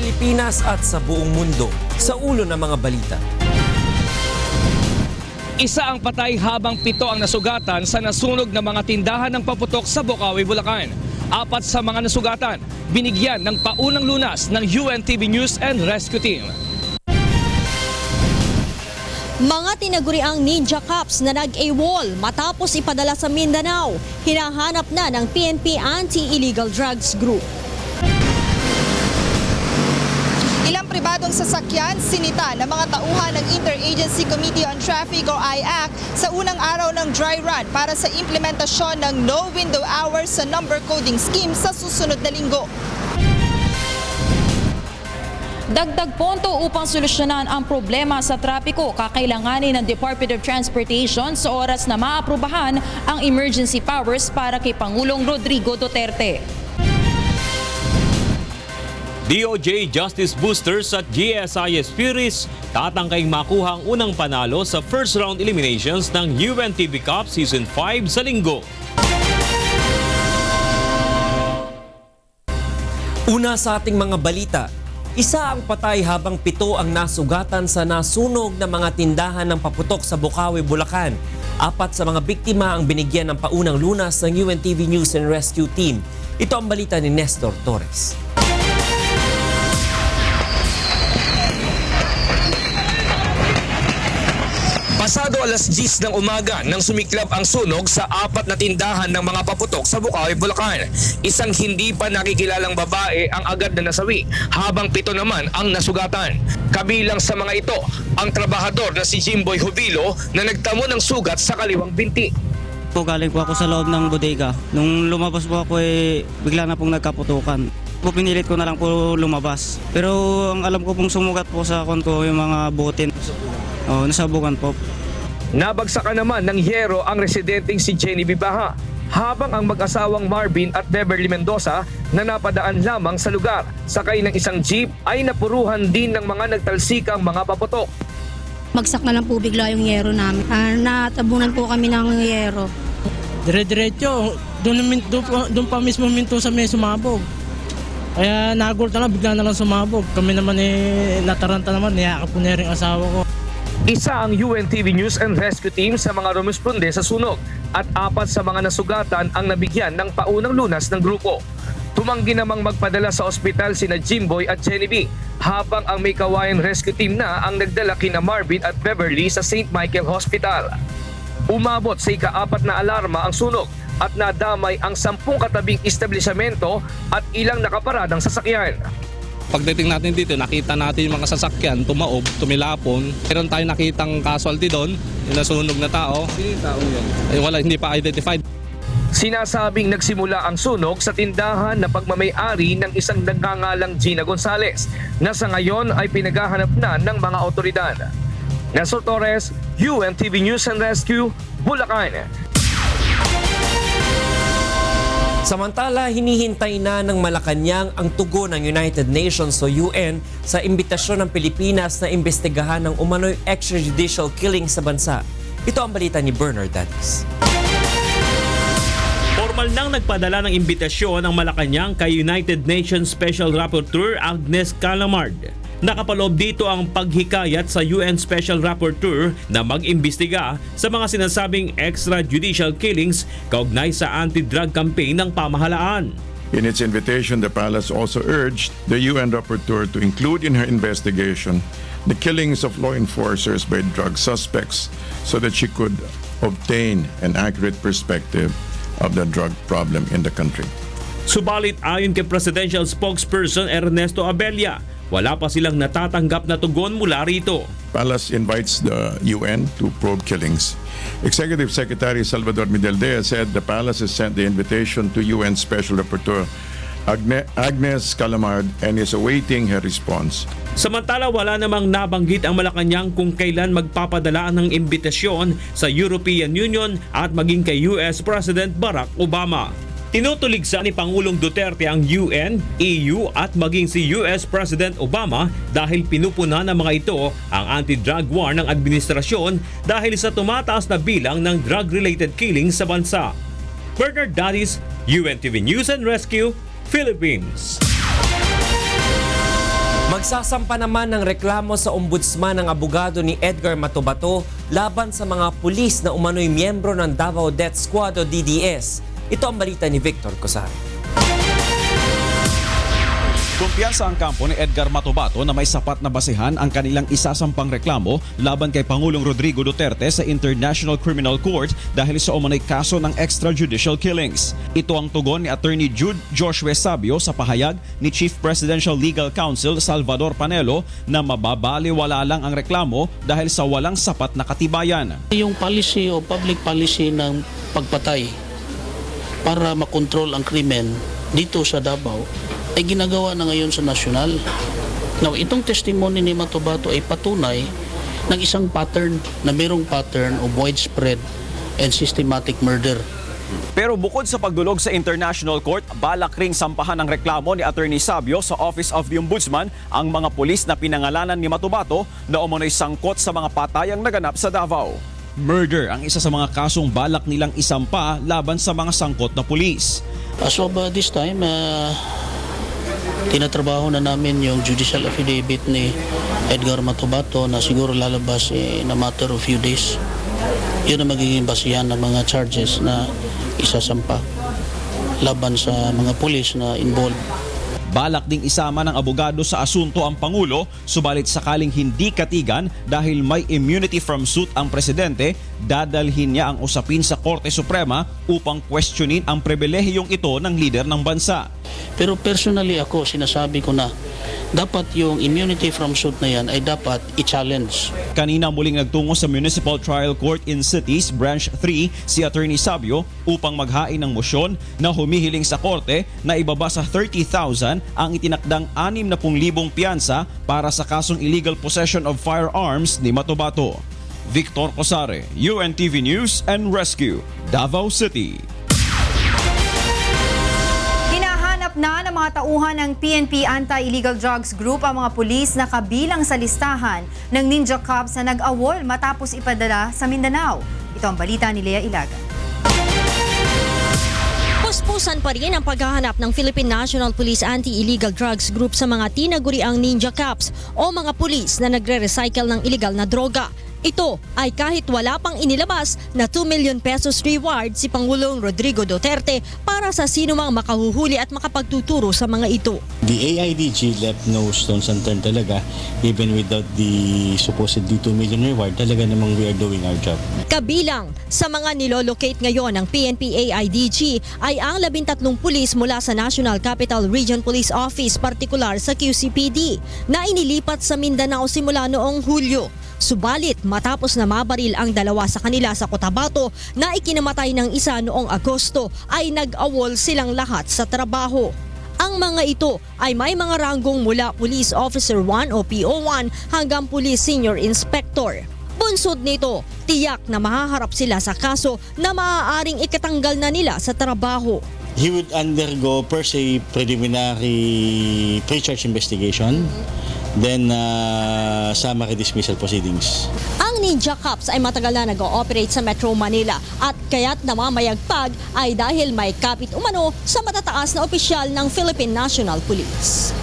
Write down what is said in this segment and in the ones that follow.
Pilipinas at sa buong mundo. Sa ulo ng mga balita. Isa ang patay habang 7 ang nasugatan sa nasunog na mga tindahan ng paputok sa Bocaue, Bulacan. 4 sa mga nasugatan, binigyan ng paunang lunas ng UNTV News and Rescue Team. Mga tinaguriang Ninja Cops na nag-AWOL matapos ipadala sa Mindanao, hinahanap na ng PNP Anti-Illegal Drugs Group. Ilang pribadong sasakyan sinita ng mga tauhan ng Interagency Committee on Traffic o IAC sa unang araw ng dry run para sa implementasyon ng no window hours sa number coding scheme sa susunod na linggo. Dagdag ponto upang solusyonan ang problema sa trapiko, kakailanganin ng Department of Transportation sa oras na maaprubahan ang emergency powers para kay Pangulong Rodrigo Duterte. DOJ Justice Boosters at GSIS Furies tatangkay makuha ang unang panalo sa first round eliminations ng UNTV Cup Season 5 sa linggo. Una sa ating mga balita, isa ang patay habang 7 ang nasugatan sa nasunog na mga tindahan ng paputok sa Bocaue, Bulacan. 4 sa mga biktima ang binigyan ng paunang lunas ng UNTV News and Rescue Team. Ito ang balita ni Nestor Torres. Pasado alas 10 ng umaga nang sumiklab ang sunog sa 4 na tindahan ng mga paputok sa Bocaue, Bulacan. Isang hindi pa nakikilalang babae ang agad na nasawi, habang 7 naman ang nasugatan. Kabilang sa mga ito, ang trabahador na si Jimboy Jubilo na nagtamo ng sugat sa kaliwang binti. Galing po ako sa loob ng bodega. Nung lumabas po ako bigla na pong nagkaputukan. Pinilit ko na lang po lumabas. Pero ang alam ko pong sumugat po sa kon ko yung mga butin. Nasabugan po. Nabagsakan naman ng yero ang residenteng si Jenny Bibaha, habang ang mag-asawang Marvin at Beverly Mendoza na napadaan lamang sa lugar. Sakay ng isang jeep ay napuruhan din ng mga nagtalsikang mga paputok. Bagsak na lang po bigla yung yero namin. Natabunan po kami ng yero. Dire-diretso, doon pa mismo minto sa may sumabog. Kaya nagulta na, bigla na lang sumabog. Kami naman nataranta naman, niyakap ko na rin asawa ko. Isa ang UNTV News and Rescue Team sa mga rumisponde sa sunog at 4 sa mga nasugatan ang nabigyan ng paunang lunas ng grupo. Tumanggi namang magpadala sa ospital sina Jimboy at Jenny B, habang ang May Kawayan Rescue Team na ang nagdala kina Marvin at Beverly sa St. Michael Hospital. Umabot sa ika-4 na alarma ang sunog at nadamay ang 10 katabing establishmento at ilang nakaparadang sasakyan. Pagdating natin dito, nakita natin yung mga sasakyan, tumaob, tumilapon. Meron tayong nakitang casualty doon, yung nasunog na tao. Sino yung tao yun? Wala, hindi pa identified. Sinasabing nagsimula ang sunog sa tindahan na pagmamay-ari ng isang nagngangalang Gina Gonzales na sa ngayon ay pinaghahanap na ng mga otoridad. Nestor Torres, UNTV News and Rescue, Bulacan. Samantala, hinihintay na ng Malacanang ang tugon ng United Nations o UN sa imbitasyon ng Pilipinas na imbestigahan ng umano'y extrajudicial killing sa bansa. Ito ang balita ni Bernard Dadis. Formal nang nagpadala ng imbitasyon ng Malacanang kay United Nations Special Rapporteur Agnes Callamard. Nakapaloob dito ang paghikayat sa UN Special Rapporteur na mag-imbestiga sa mga sinasabing extrajudicial killings kaugnay sa anti-drug campaign ng pamahalaan. In its invitation, the palace also urged the UN rapporteur to include in her investigation the killings of law enforcers by drug suspects so that she could obtain an accurate perspective of the drug problem in the country. Subalit ayon kay Presidential Spokesperson Ernesto Abella, wala pa silang natatanggap na tugon mula rito. Palace invites the UN to probe killings. Executive Secretary Salvador Medaldea said the palace has sent the invitation to UN Special Rapporteur Agnes Callamard and is awaiting her response. Samantala, wala namang nabanggit ang Malacanang kung kailan magpapadala ng imbitasyon sa European Union at maging kay US President Barack Obama. Tinutuligsa ni Pangulong Duterte ang UN, EU at maging si US President Obama dahil pinupuna ng mga ito ang anti-drug war ng administrasyon dahil sa tumataas na bilang ng drug-related killings sa bansa. Bernard Dadis, UNTV News and Rescue, Philippines. Magsasampa naman ng reklamo sa ombudsman ng abogado ni Edgar Matubato laban sa mga pulis na umano'y miyembro ng Davao Death Squad o DDS. Ito ang balita ni Victor Cosar. Kumpiyansa ang kampo ni Edgar Matubato na may sapat na basehan ang kanilang isasampang reklamo laban kay Pangulong Rodrigo Duterte sa International Criminal Court dahil sa umano'y kaso ng extrajudicial killings. Ito ang tugon ni Attorney Jude Joshua Sabio sa pahayag ni Chief Presidential Legal Counsel Salvador Panelo na mababaliwala lang ang reklamo dahil sa walang sapat na katibayan. Yung policy o public policy ng pagpatay para makontrol ang krimen dito sa Davao ay ginagawa na ngayon sa nasyonal. Now, itong testimony ni Matubato ay patunay ng isang pattern na mayroong pattern of widespread and systematic murder. Pero bukod sa pagdulog sa International Court, balak ring sampahan ng reklamo ni Attorney Sabio sa Office of the Ombudsman ang mga pulis na pinangalanan ni Matubato na umano'y sangkot sa mga patayang naganap sa Davao. Murder ang isa sa mga kasong balak nilang isampa laban sa mga sangkot na pulis. As of this time, tinatrabaho na namin yung judicial affidavit ni Edgar Matubato na siguro lalabas in a matter of few days. Yun ang magiging basihan ng mga charges na isasampa laban sa mga pulis na involved. Balak ding isama ng abogado sa asunto ang Pangulo, subalit sakaling hindi katigan dahil may immunity from suit ang presidente, dadalhin niya ang usapin sa Korte Suprema upang questionin ang pribilehiyong ito ng lider ng bansa. Pero personally ako, sinasabi ko na dapat yung immunity from suit na yan ay dapat i-challenge. Kanina muling nagtungo sa Municipal Trial Court in Cities Branch 3 si Attorney Sabio upang maghain ng mosyon na humihiling sa korte na ibaba sa 30,000 ang itinakdang 60,000 piyansa para sa kasong illegal possession of firearms ni Matubato. Victor Cosare, UNTV News and Rescue, Davao City. Na ng mga tauhan ng PNP Anti-Illegal Drugs Group ang mga pulis na kabilang sa listahan ng Ninja Cops na nag-awol matapos ipadala sa Mindanao. Ito ang balita ni Lea Ilagan. Puspusan pa rin ang paghahanap ng Philippine National Police Anti-Illegal Drugs Group sa mga tinaguriang Ninja Cops o mga pulis na nagre-recycle ng illegal na droga. Ito ay kahit wala pang inilabas na 2 million pesos reward si Pangulong Rodrigo Duterte para sa sinumang makahuhuli at makapagtuturo sa mga ito. The AIDG left no stones unturned talaga, even without the supposedly 2 million reward, talaga namang we are doing our job. Kabilang sa mga nilolocate ngayon ng PNP AIDG ay ang 13 pulis mula sa National Capital Region Police Office, partikular sa QCPD, na inilipat sa Mindanao simula noong Hulyo. Subalit matapos na mabaril ang dalawa sa kanila sa Cotabato na ikinamatay ng isa noong Agosto ay nag-awol silang lahat sa trabaho. Ang mga ito ay may mga ranggong mula Police Officer 1 o PO1 hanggang Police Senior Inspector. Bunsod nito, tiyak na mahaharap sila sa kaso na maaaring ikatanggal na nila sa trabaho. He would undergo per se preliminary pre-charge investigation, then summary dismissal proceedings. Ang Ninja Cops ay matagal na nag-ooperate sa Metro Manila at kaya't namamayagpag ay dahil may kapit umano sa matataas na opisyal ng Philippine National Police.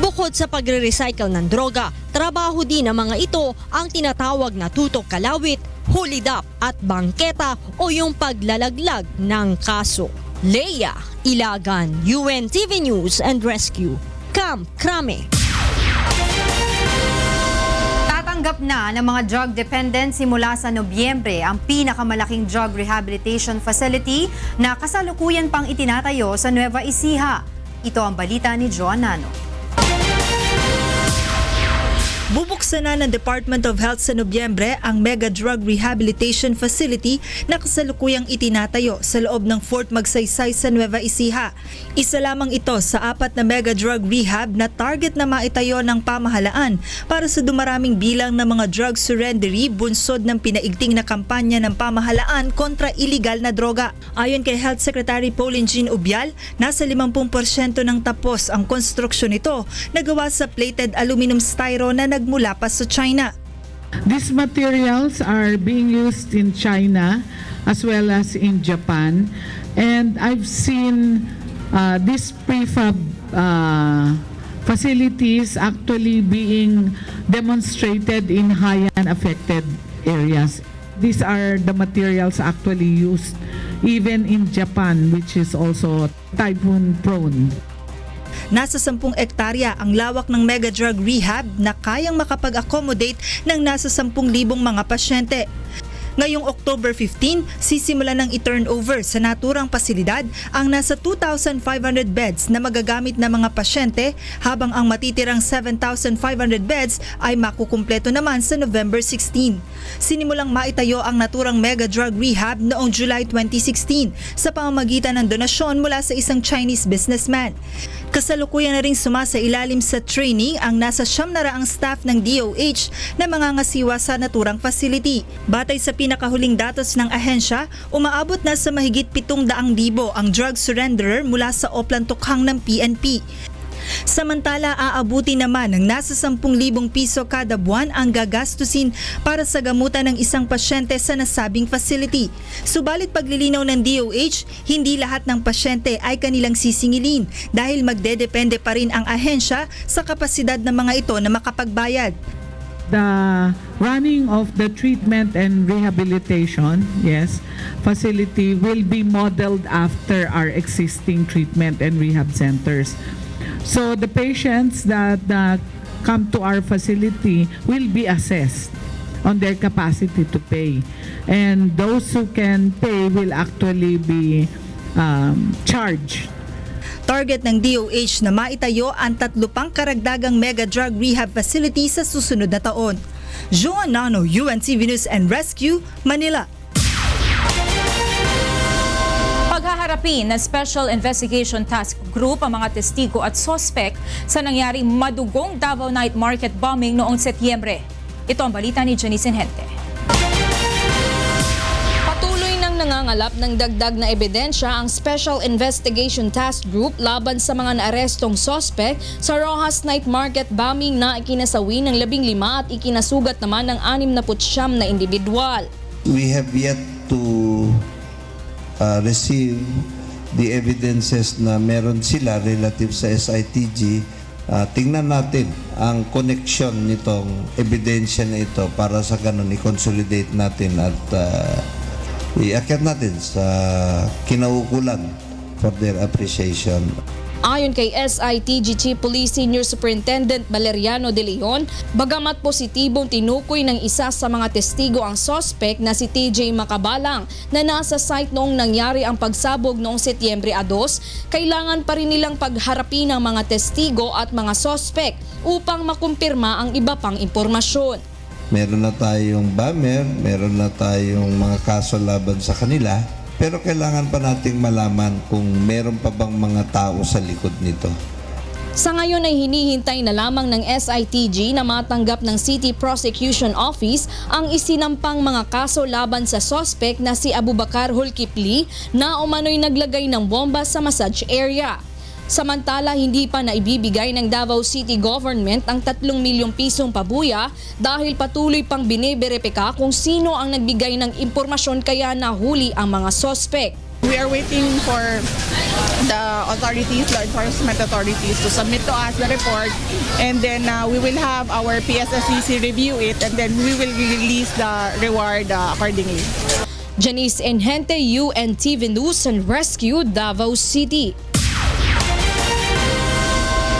Bukod sa pagre-recycle ng droga, trabaho din ng mga ito ang tinatawag na tutok kalawit, hulidap at bangketa o yung paglalaglag ng kaso. Lea Ilagan, UNTV News and Rescue, Camp Crame. Tatanggap na ng mga drug dependent simula sa Nobyembre ang pinakamalaking drug rehabilitation facility na kasalukuyan pang itinatayo sa Nueva Ecija. Ito ang balita ni Joan Nano. Bubuksan na ng Department of Health sa Nobyembre ang Mega Drug Rehabilitation Facility na kasalukuyang itinatayo sa loob ng Fort Magsaysay sa Nueva Ecija. Isa lamang ito sa 4 na Mega Drug Rehab na target na maitayo ng pamahalaan para sa dumaraming bilang ng mga drug surrendery bunsod ng pinaigting na kampanya ng pamahalaan kontra iligal na droga. Ayon kay Health Secretary Pauline Jean Ubial, nasa 50% ng tapos ang konstruksyon nito na gawa sa plated aluminum styro na mula pa sa China. These materials are being used in China as well as in Japan, and I've seen this prefab facilities actually being demonstrated in Haiyan affected areas. These are the materials actually used even in Japan, which is also typhoon prone. Nasa 10 ektarya ang lawak ng mega drug rehab na kayang makapag-accommodate ng nasa 10,000 mga pasyente. Ngayong October 15, sisimula ng i-turnover sa naturang pasilidad ang nasa 2,500 beds na magagamit ng mga pasyente habang ang matitirang 7,500 beds ay makukumpleto naman sa November 16. Sinimulang maitayo ang naturang mega drug rehab noong July 2016 sa pamamagitan ng donasyon mula sa isang Chinese businessman. Kasalukuyan na ring sumasailalim sa training ang nasa 900 staff ng DOH na mangangasiwa sa naturang facility. Batay sa pinakahuling datos ng ahensya, umaabot na sa mahigit 700,000 ang drug surrenderer mula sa Oplan Tukhang ng PNP. Samantala, aabuti naman ng nasa 10,000 piso kada buwan ang gagastusin para sa gamutan ng isang pasyente sa nasabing facility. Subalit paglilinaw ng DOH, hindi lahat ng pasyente ay kanilang sisingilin dahil magdedepende pa rin ang ahensya sa kapasidad ng mga ito na makapagbayad. The running of the treatment and rehabilitation, facility will be modeled after our existing treatment and rehab centers. So the patients that come to our facility will be assessed on their capacity to pay. And those who can pay will actually be charged. Target ng DOH na maitayo ang 3 pang karagdagang mega drug rehab facility sa susunod na taon. Joan Nano, UNTV News and Rescue, Manila. Paghaharapin ng Special Investigation Task Group ang mga testigo at sospek sa nangyaring madugong Davao Night Market bombing noong Setyembre. Ito ang balita ni Janice Inhente. Patuloy nang nangangalap ng dagdag na ebidensya ang Special Investigation Task Group laban sa mga naarestong sospek sa Rojas Night Market bombing na ikinasawi ng 15 at ikinasugat naman ng 69 na individual. We have yet to receive the evidences na meron sila relative sa SITG. Tingnan natin ang connection nitong ebidensya na ito para sa ganun i-consolidate natin at iakyat natin sa kinaukulan for their appreciation. Ayon kay SITG Chief Police Senior Superintendent Valeriano De Leon, bagamat positibong tinukoy ng isa sa mga testigo ang suspect na si TJ Macabalang na nasa site noong nangyari ang pagsabog noong Setyembre 2, kailangan pa rin nilang pagharapin ang mga testigo at mga suspect upang makumpirma ang iba pang impormasyon. Meron na tayong bomber, meron na tayong mga kaso laban sa kanila, pero kailangan pa nating malaman kung meron pa bang mga tao sa likod nito. Sa ngayon ay hinihintay na lamang ng SITG na matanggap ng City Prosecution Office ang isinampang mga kaso laban sa suspect na si Abubakar Hulkipli na umano'y naglagay ng bomba sa massage area. Samantala, hindi pa naibibigay ng Davao City Government ang 3 milyong pisong pabuya dahil patuloy pang biniberipika kung sino ang nagbigay ng impormasyon kaya nahuli ang mga suspect. We are waiting for the authorities, law enforcement authorities to submit to us the report, and then we will have our PSSCC review it, and then we will release the reward accordingly. Janice Enhente, UNTV News and Rescue, Davao City.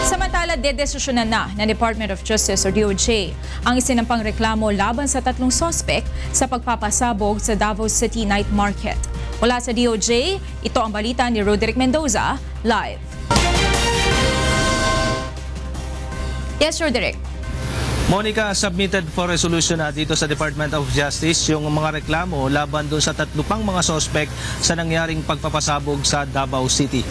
Samantala, dedesisyonan na ng Department of Justice o DOJ ang isinampang reklamo laban sa 3 sospek sa pagpapasabog sa Davao City Night Market. Mula sa DOJ, ito ang balita ni Roderick Mendoza, live. Yes, Roderick. Monica, submitted for resolution na dito sa Department of Justice yung mga reklamo laban doon sa 3 pang mga sospek sa nangyaring pagpapasabog sa Davao City.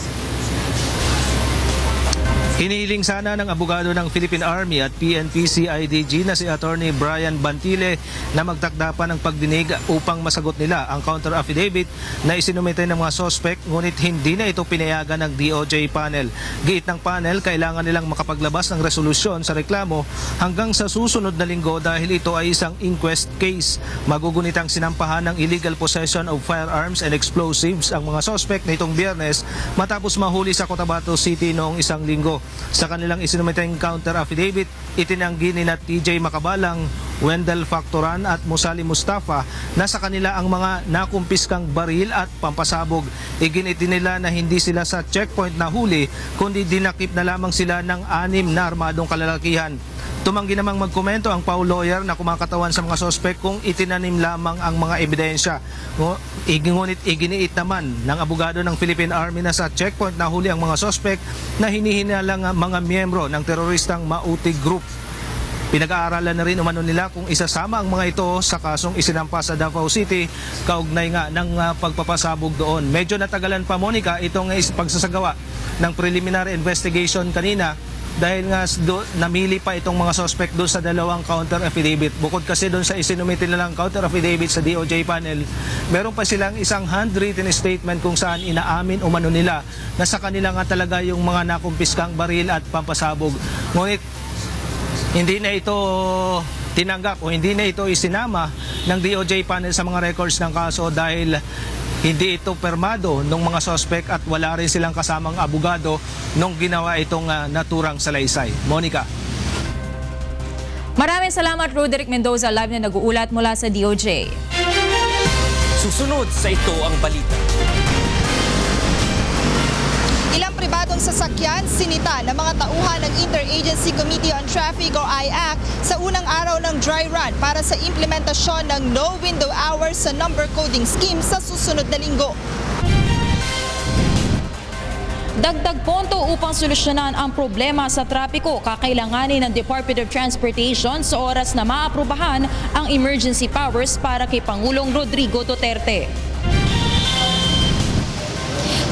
Hinihiling sana ng abogado ng Philippine Army at PNP CIDG na si Attorney Brian Bantile na magtakda pa ng pagdinig upang masagot nila ang counter affidavit na isinumite ng mga suspect, ngunit hindi na ito pinayagan ng DOJ panel. Giit ng panel, kailangan nilang makapaglabas ng resolusyon sa reklamo hanggang sa susunod na linggo dahil ito ay isang inquest case. Magugunit ang sinampahan ng illegal possession of firearms and explosives ang mga suspect nitong Biyernes matapos mahuli sa Cotabato City noong isang linggo. Sa kanilang isinumiteng counter affidavit, itinanggi nina TJ Makabalang, Wendell Factoran at Musali Mustafa na sa kanila ang mga nakumpiskang baril at pampasabog. Iginiti nila na hindi sila sa checkpoint na huli, kundi dinakip na lamang sila ng 6 na armadong kalalakihan. Tumanggi namang magkomento ang Pau lawyer na kumakatawan sa mga sospek kung itinanim lamang ang mga ebidensya. Ngunit iginiit naman ng abogado ng Philippine Army na sa checkpoint na huli ang mga sospek na hinihinalang mga miyembro ng teroristang Mautig Group. Pinag-aaralan na rin umano nila kung isasama ang mga ito sa kasong isinampa sa Davao City kaugnay nga ng pagpapasabog doon. Medyo natagalan pa, Monica, itong pagsasagawa ng preliminary investigation kanina dahil nga namili pa itong mga suspect doon sa dalawang counter affidavit. Bukod kasi doon sa isinumite nilang counter affidavit sa DOJ panel, meron pa silang isang handwritten statement kung saan inaamin umano nila na sa kanila nga talaga yung mga nakumpiskang baril at pampasabog. Ngunit hindi na ito tinanggap o hindi na ito isinama ng DOJ panel sa mga records ng kaso dahil hindi ito permado ng mga suspect at wala rin silang kasamang abogado nung ginawa itong naturang salaysay. Monica. Maraming salamat, Roderick Mendoza, live na nag-uulat mula sa DOJ. Susunod sa Ito ang Balita. Ilang pribadong sasakyan sinita ng mga tauhan ng Interagency Committee on Traffic o IAC sa unang araw ng dry run para sa implementasyon ng no window hours sa number coding scheme sa susunod na linggo. Dagdag ponto upang solusyonan ang problema sa trapiko, kakailanganin ng Department of Transportation sa oras na maaprubahan ang emergency powers para kay Pangulong Rodrigo Duterte.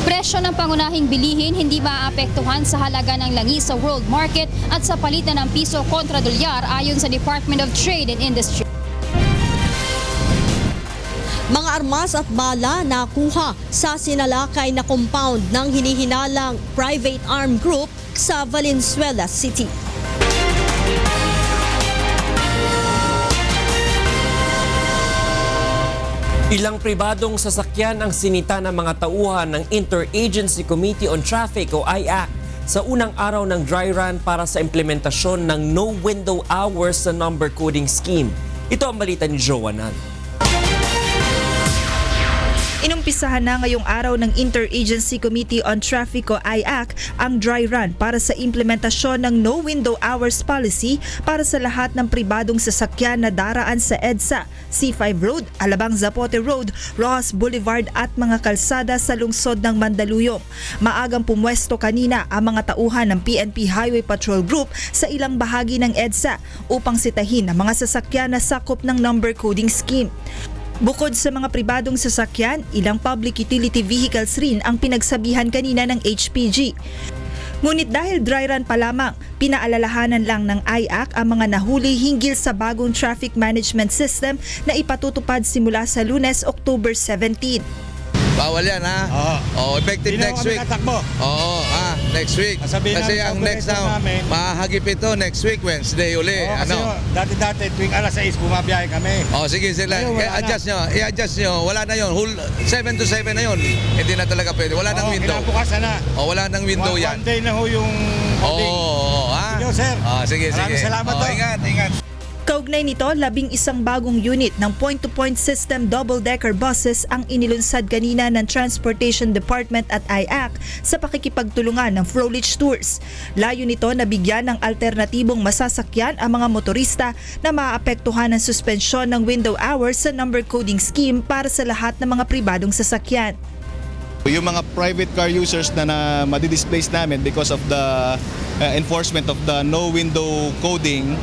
Presyo ng pangunahing bilihin hindi maapektuhan sa halaga ng langis sa world market at sa palitan ng piso kontra dolyar ayon sa Department of Trade and Industry. Mga armas at bala nakuha sa sinalakay na compound ng hinihinalang private armed group sa Valenzuela City. Ilang pribadong sasakyan ang sinita ng mga tauhan ng Interagency Committee on Traffic o IAC sa unang araw ng dry run para sa implementasyon ng no window hours sa number coding scheme. Ito ang balita ni Joanan. Inumpisahan na ngayong araw ng Interagency Committee on Traffic o IAC ang dry run para sa implementasyon ng no window hours policy para sa lahat ng pribadong sasakyan na daraan sa EDSA, C5 Road, Alabang Zapote Road, Rojas Boulevard at mga kalsada sa lungsod ng Mandaluyong. Maagang pumwesto kanina ang mga tauhan ng PNP Highway Patrol Group sa ilang bahagi ng EDSA upang sitahin ang mga sasakyan na sakop ng number coding scheme. Bukod sa mga pribadong sasakyan, ilang public utility vehicles rin ang pinagsabihan kanina ng HPG. Ngunit dahil dry run pa lamang, pinaalalahanan lang ng IAC ang mga nahuli hinggil sa bagong traffic management system na ipatutupad simula sa Lunes, October 17. Bawal yan, ha? Oo. Effective next week. Oo, next week. Kasi ang next na mahagip ito next week, Wednesday uli. Kasi dati tuwing alas 6 bumabiyahe kami. Sige sila. I-adjust nyo. Wala na yun. 7 to 7 na yun. Hindi na talaga pwede. Wala nang window. Kinabukasan na. Wala nang window yan. One day na ho yung holding. Ha? Sige, sir. Sige. Maraming salamat po. Ingat. Kaugnay nito, 11 bagong unit ng point-to-point system double-decker buses ang inilunsad kanina ng Transportation Department at IAC sa pakikipagtulungan ng Froelich Tours. Layo nito na bigyan ng alternatibong masasakyan ang mga motorista na maaapektuhan ng suspensyon ng window hours sa number coding scheme para sa lahat ng mga pribadong sasakyan. Yung mga private car users na madi-displace namin because of the enforcement of the no window coding,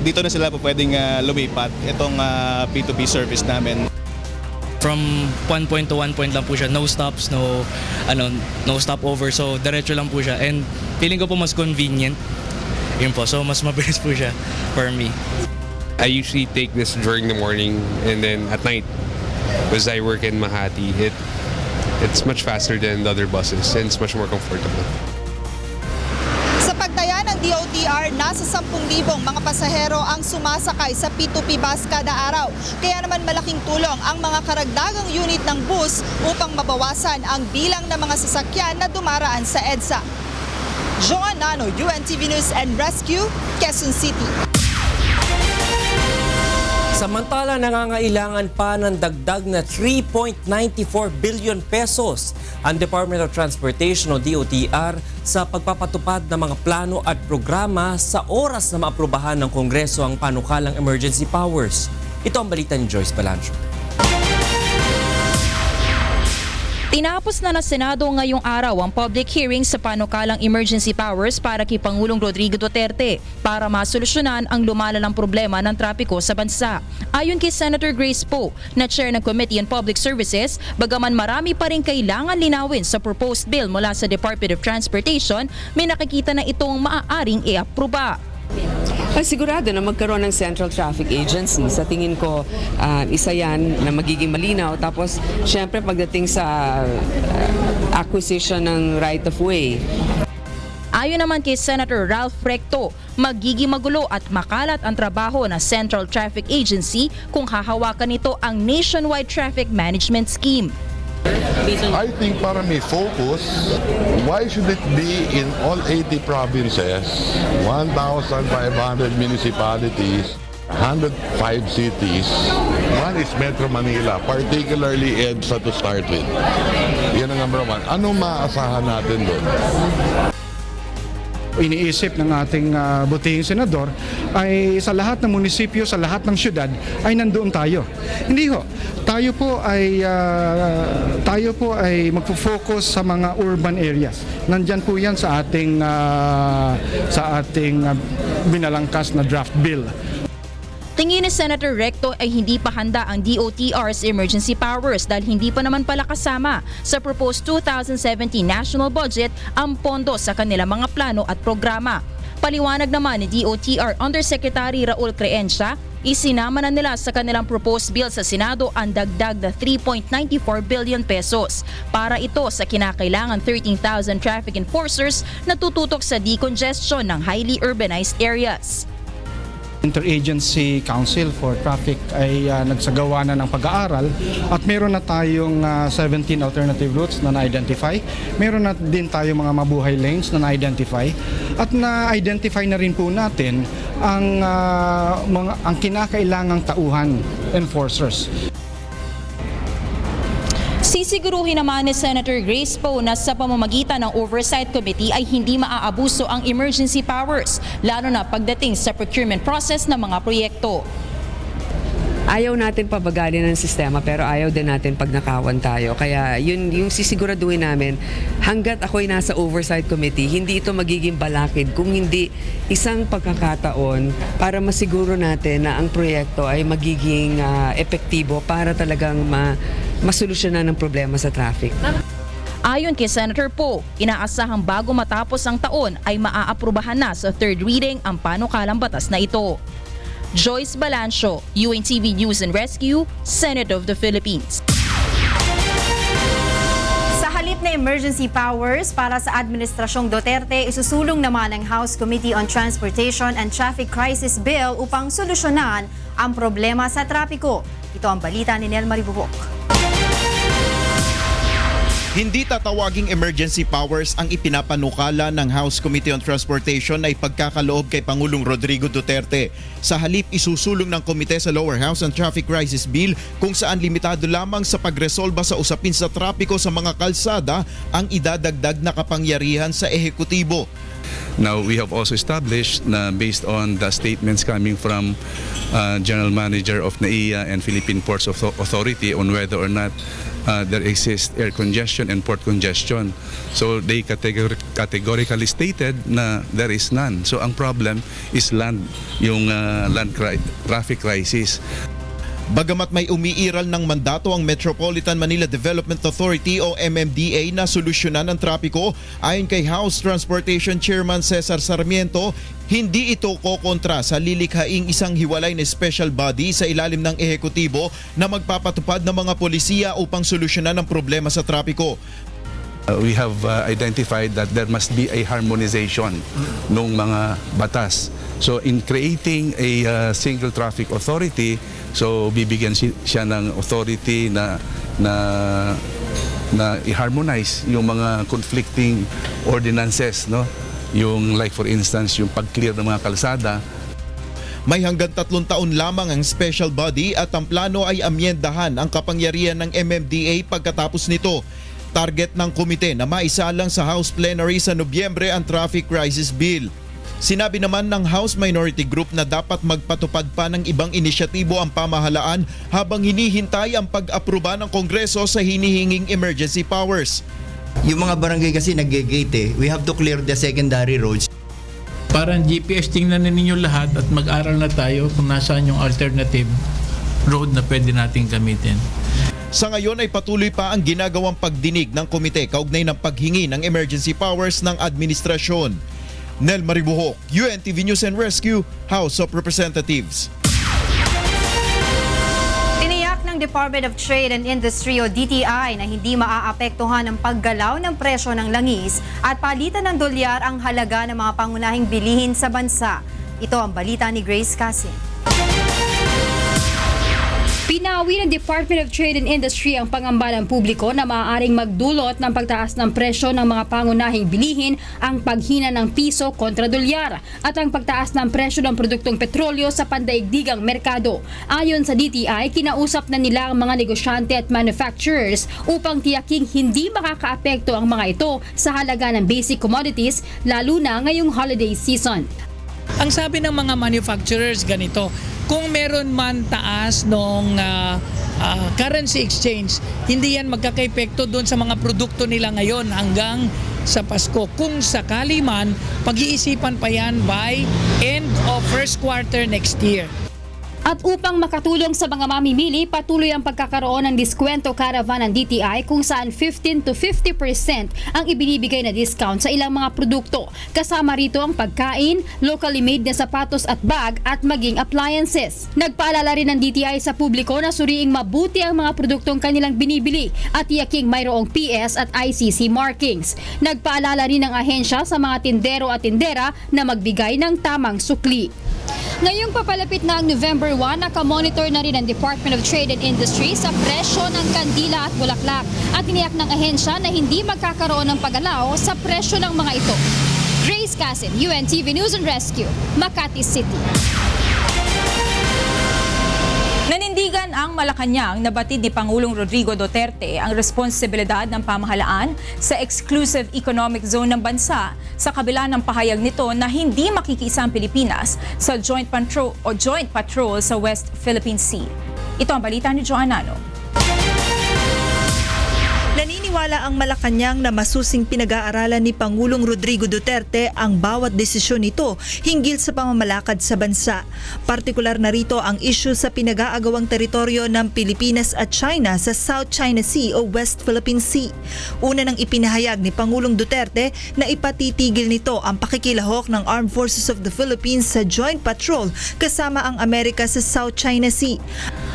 dito na sila po pwedeng lumipat itong P2P service namin. From one point to one point lang po siya, no stops, no stopover, so diretso lang po siya, and feeling ko po mas convenient yun po, so mas mabilis po siya for me. I usually take this during the morning and then at night because I work in Makati. It's much faster than the other buses and it's much more comfortable. Sa pagtaya ng DOTR, nasa 10,000 mga pasahero ang sumasakay sa P2P bus kada araw. Kaya naman malaking tulong ang mga karagdagang unit ng bus upang mabawasan ang bilang ng mga sasakyan na dumaraan sa EDSA. Joan Nano, UNTV News and Rescue, Quezon City. Samantala, nangangailangan pa ng dagdag na 3.94 billion pesos ang Department of Transportation o DOTR sa pagpapatupad ng mga plano at programa sa oras na maaprubahan ng Kongreso ang panukalang emergency powers. Ito ang balita ni Joyce Balancho. Tinapos na ng Senado ngayong araw ang public hearing sa panukalang emergency powers para kay Pangulong Rodrigo Duterte para masolusyonan ang lumalalang problema ng trapiko sa bansa. Ayon kay Senator Grace Poe, na chair ng Committee on Public Services, bagaman marami pa rin kailangan linawin sa proposed bill mula sa Department of Transportation, may nakikita na itong maaaring i-aproba. Sigurado na magkaroon ng Central Traffic Agency. Sa tingin ko, isa yan na magiging malinaw. Tapos, syempre pagdating sa acquisition ng right-of-way. Ayon naman kay Senator Ralph Recto, magiging magulo at makalat ang trabaho ng Central Traffic Agency kung hahawakan nito ang Nationwide Traffic Management Scheme. I think para may focus, why should it be in all 80 provinces, 1,500 municipalities, 105 cities? One is Metro Manila, particularly EDSA to start with. Yan ang number one. Anong maaasahan natin doon? Iniisip ng ating butihing senador ay sa lahat ng munisipyo, sa lahat ng syudad ay nandoon tayo. Hindi ho. Tayo po ay magfo-focus sa mga urban areas. Nandyan po yan sa ating binalangkas na draft bill. Tingin ni Senator Recto ay hindi pa handa ang DOTR's emergency powers dahil hindi pa naman pala kasama sa proposed 2017 national budget ang pondo sa kanilang mga plano at programa. Paliwanag naman ni DOTR Undersecretary Raul Creencia, isinama na nila sa kanilang proposed bill sa Senado ang dagdag na 3.94 billion pesos para ito sa kinakailangan 13,000 traffic enforcers na tututok sa decongestion ng highly urbanized areas. Interagency Council for Traffic ay nagsagawa na ng pag-aaral at meron na tayong 17 alternative routes na na-identify. Meron na din tayong mga mabuhay lanes na na-identify at na-identify na rin po natin ang kinakailangang tauhan enforcers. Sisiguruhin naman ni Senator Grace Poe na sa pamamagitan ng Oversight Committee ay hindi maaabuso ang emergency powers, lalo na pagdating sa procurement process ng mga proyekto. Ayaw natin pabagalin ng sistema pero ayaw din natin pagnakawan tayo. Kaya yun yung sisiguraduhin namin, hanggat ako'y nasa Oversight Committee, hindi ito magiging balakid kung hindi isang pagkakataon para masiguro natin na ang proyekto ay magiging epektibo para talagang masolusyonan ang problema sa traffic. Ayon kay Senator Poe, inaasahang bago matapos ang taon ay maaaprubahan na sa third reading ang panukalang batas na ito. Joyce Balancho, UNTV News and Rescue, Senate of the Philippines. Sa halip na emergency powers para sa Administrasyong Duterte, isusulong naman ng House Committee on Transportation and Traffic Crisis Bill upang solusyonan ang problema sa trapiko. Ito ang balita ni Nel Maribubok. Hindi tatawaging emergency powers ang ipinapanukala ng House Committee on Transportation na ipagkakaloob kay Pangulong Rodrigo Duterte. Sa halip, isusulong ng komite sa Lower House ang Traffic Crisis Bill kung saan limitado lamang sa pagresolba sa usapin sa trapiko sa mga kalsada ang idadagdag na kapangyarihan sa ehekutibo. Now, we have also established na based on the statements coming from General Manager of NAIA and Philippine Ports Authority on whether or not there exists air congestion and port congestion. So they categorically stated na there is none. So ang problem is land, yung traffic crisis. Bagamat may umiiral ng mandato ang Metropolitan Manila Development Authority o MMDA na solusyonan ang trapiko, ayon kay House Transportation Chairman Cesar Sarmiento, hindi ito kokontra sa lilikhaing isang hiwalay na special body sa ilalim ng ehekutibo na magpapatupad ng mga polisiya upang solusyonan ang problema sa trapiko. We have identified that there must be a harmonization ng mga batas. So in creating a single traffic authority, so bibigyan siya ng authority na i-harmonize yung mga conflicting ordinances, no? Yung like for instance, yung pag-clear ng mga kalsada. May hanggang 3 taon lamang ang special body at ang plano ay amyendahan ang kapangyarihan ng MMDA pagkatapos nito. Target ng komite na maisalang sa House Plenary sa Nobyembre ang Traffic Crisis Bill. Sinabi naman ng House Minority Group na dapat magpatupad pa ng ibang inisyatibo ang pamahalaan habang hinihintay ang pag-aproba ng Kongreso sa hinihinging emergency powers. Yung mga barangay kasi nag-gate we have to clear the secondary roads. Parang GPS, tingnan na ninyo lahat at mag-aral na tayo kung nasaan yung alternative road na pwede nating gamitin. Sa ngayon ay patuloy pa ang ginagawang pagdinig ng komite kaugnay ng paghingi ng emergency powers ng administrasyon. Nel Maribuhok, UNTV News and Rescue, House of Representatives. Tiniyak ng Department of Trade and Industry o DTI na hindi maaapektuhan ang paggalaw ng presyo ng langis at palitan ng dolyar ang halaga ng mga pangunahing bilihin sa bansa. Ito ang balita ni Grace Casin. Pinawi ng Department of Trade and Industry ang pangamba ng publiko na maaaring magdulot ng pagtaas ng presyo ng mga pangunahing bilihin ang paghina ng piso kontra dolyar at ang pagtaas ng presyo ng produktong petrolyo sa pandaigdigang merkado. Ayon sa DTI, kinausap na nila ang mga negosyante at manufacturers upang tiyaking hindi makakaapekto ang mga ito sa halaga ng basic commodities lalo na ngayong holiday season. Ang sabi ng mga manufacturers ganito, kung meron man taas ng currency exchange, hindi yan magkakaepekto doon sa mga produkto nila ngayon hanggang sa Pasko. Kung sakali man, pag-iisipan pa yan by end of first quarter next year. At upang makatulong sa mga mamimili, patuloy ang pagkakaroon ng diskwento caravan ng DTI kung saan 15 to 50% ang ibinibigay na discount sa ilang mga produkto. Kasama rito ang pagkain, locally made na sapatos at bag at maging appliances. Nagpaalala rin ng DTI sa publiko na suriing mabuti ang mga produktong kanilang binibili at tiyaking mayroong PS at ICC markings. Nagpaalala rin ng ahensya sa mga tindero at tindera na magbigay ng tamang sukli. Ngayong papalapit na ang November 1, nakamonitor na rin ang Department of Trade and Industry sa presyo ng kandila at bulaklak at tiniyak ng ahensya na hindi magkakaroon ng pagalaw sa presyo ng mga ito. Grace Casin, UNTV News and Rescue, Makati City. Nanindigan ang Malacanang na batid ni Pangulong Rodrigo Duterte ang responsibilidad ng pamahalaan sa exclusive economic zone ng bansa sa kabila ng pahayag nito na hindi makikiisa ang Pilipinas sa joint patrol sa West Philippine Sea. Ito ang balita ni Joanna Nano. Naniniwala ang Malacanang na masusing pinag-aaralan ni Pangulong Rodrigo Duterte ang bawat desisyon nito hinggil sa pamamalakad sa bansa. Partikular na rito ang issue sa pinag-aagawang teritoryo ng Pilipinas at China sa South China Sea o West Philippine Sea. Una nang ipinahayag ni Pangulong Duterte na ipatitigil nito ang pakikilahok ng Armed Forces of the Philippines sa joint patrol kasama ang Amerika sa South China Sea.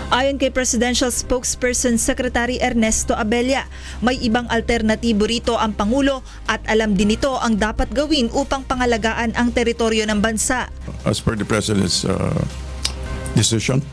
Ayon kay Presidential Spokesperson Secretary Ernesto Abella, may ibang alternatibo rito ang Pangulo at alam din nito ang dapat gawin upang pangalagaan ang teritoryo ng bansa. As per the President's decision,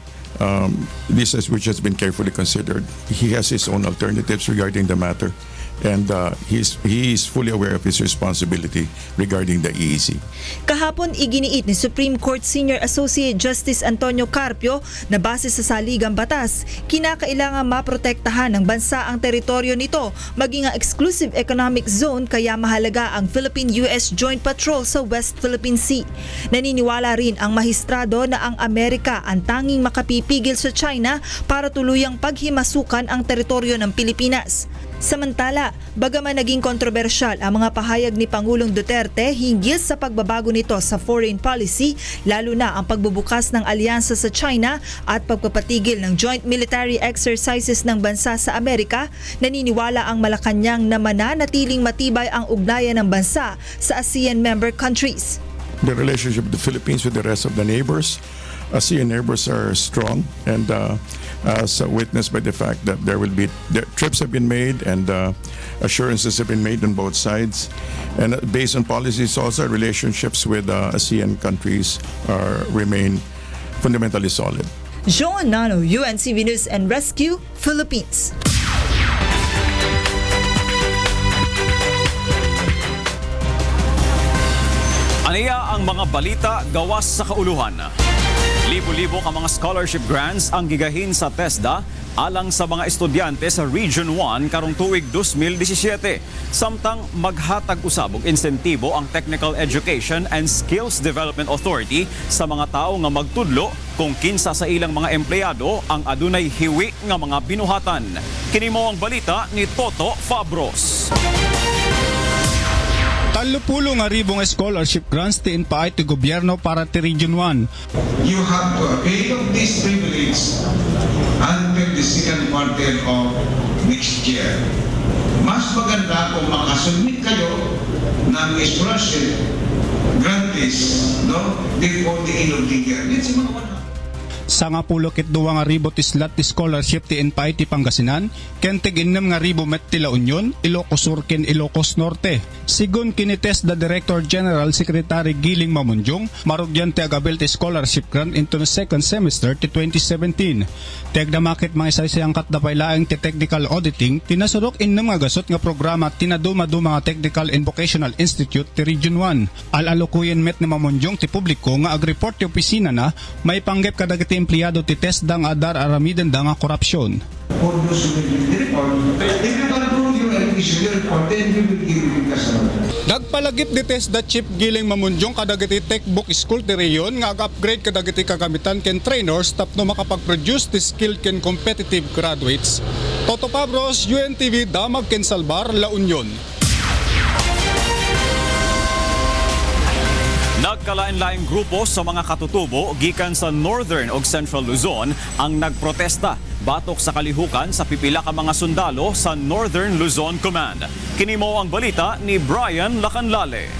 this is which has been carefully considered. He has his own alternatives regarding the matter. And he is fully aware of his responsibility regarding the EEZ. Kahapon iginiit ni Supreme Court Senior Associate Justice Antonio Carpio na base sa saligang batas, kinakailangan maprotektahan ng bansa ang teritoryo nito maging ang exclusive economic zone kaya mahalaga ang Philippine-US Joint Patrol sa West Philippine Sea. Naniniwala rin ang mahistrado na ang Amerika ang tanging makapipigil sa China para tuluyang paghimasukan ang teritoryo ng Pilipinas. Samantala, bagaman naging kontrobersyal ang mga pahayag ni Pangulong Duterte hinggil sa pagbabago nito sa foreign policy, lalo na ang pagbubukas ng alyansa sa China at pagpapatigil ng joint military exercises ng bansa sa Amerika, naniniwala ang Malacanang na mananatiling matibay ang ugnayan ng bansa sa ASEAN member countries. The relationship of the Philippines with the rest of the neighbors, ASEAN neighbors are strong and as witnessed by the fact that the trips have been made and assurances have been made on both sides. And based on policies also, relationships with ASEAN countries remain fundamentally solid. Joan Nano, UNTV News and Rescue, Philippines. Aniya ang mga balita gawas sa kauluhan. Libo-libo ka mga scholarship grants ang gigahin sa TESDA alang sa mga estudyante sa Region 1 karong tuig 2017. Samtang maghatag usab og insentibo ang Technical Education and Skills Development Authority sa mga tao nga magtudlo kung kinsa sa ilang mga empleyado ang adunay hiwi nga mga binuhatan. Kini mo ang balita ni Toto Fabros. 30 nga ribong scholarship grants tiin paay ti gobyerno para ti Region 1. You have to avail of this privilege until the second quarter of next year. Mas maganda kung makasubmit kayo ng scholarship grantees before the end of the year. Let's see mga Sa nga pulo kit duwa nga ribo ti slot ti scholarship ti NPI ti Pangasinan, ken tig 6 nga ribo met ti La Union, Ilocos Sur ken Ilocos Norte. Sigun kinites the Director General Secretary Giling Mamunjong, marugyan ti agabel ti scholarship grant into the second semester ti 2017. Teg na makit mga isaysayang katdapay laeng ti technical auditing, tinasurok 6 nga gasot nga programa tinaduma-duma nga Technical and Vocational Institute ti Region 1. Alalukuyen met ni Mamunjong ti publiko nga ag-report ti opisina na may panggep kadagiti empleyado ti TESDA nga adar aramiden da nga korupsyon. For those who will read the report, if you can prove you and issue the report, then we will give you the customer. Nagpalagip di TESDA Chief Giling Mamunjong kadagiti Techbook School ti Reyon nga ag-upgrade kadagiti kagamitan ken trainers tapno makapag-produce ti skilled ken competitive graduates. Toto Pabros, UNTV, Damag ken Salbar, La Union. Nagkalain-laing grupo sa mga katutubo gikan sa Northern ug Central Luzon ang nagprotesta batok sa kalihukan sa pipila ka mga sundalo sa Northern Luzon Command. Kini mo ang balita ni Brian Lacanlale.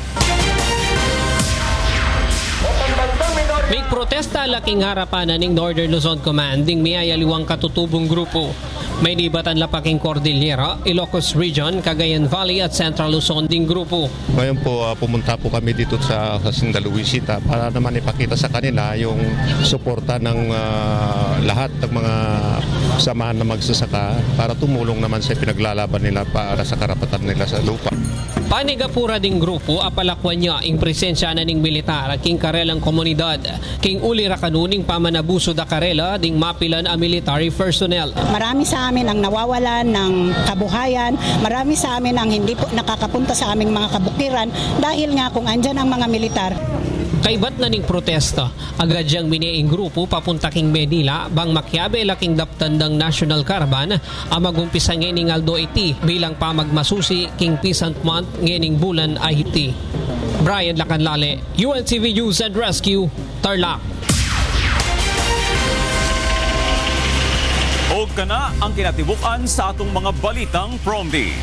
May protesta laking harapan ning Northern Luzon Command ding miyayaliwang katutubong grupo. May nibatan lapaking Cordillera, Ilocos Region, Cagayan Valley at Central Luzon ding grupo. Ngayon po pumunta po kami dito sa Sindalo-Luisita para naman ipakita sa kanila yung suporta ng lahat ng mga samahan na magsasaka para tumulong naman sa pinaglalaban nila para sa karapatan nila sa lupa. Panigapura ding grupo apalakwan niya ang presensya na ning militar at king karelang komunidad. King uli rakanuning pamanabuso da karela ding mapilan a military personnel. Marami sa amin ang nawawalan ng kabuhayan, marami sa amin ang hindi po nakakapunta sa aming mga kabukiran dahil nga kung andyan ang mga militar. Kaibat na ning protesta, agad siyang biniing grupo papunta king Manila bang makyabe laking daptandang National Caravan ang magumpisa ngening Aldo iti bilang pamagmasusi king Peasant Month ngening bulan ay iti. Brian Lacanlale, UNTV News and Rescue, Tarlac. Og kana ang kinatibukan sa atong mga balitang Promdi.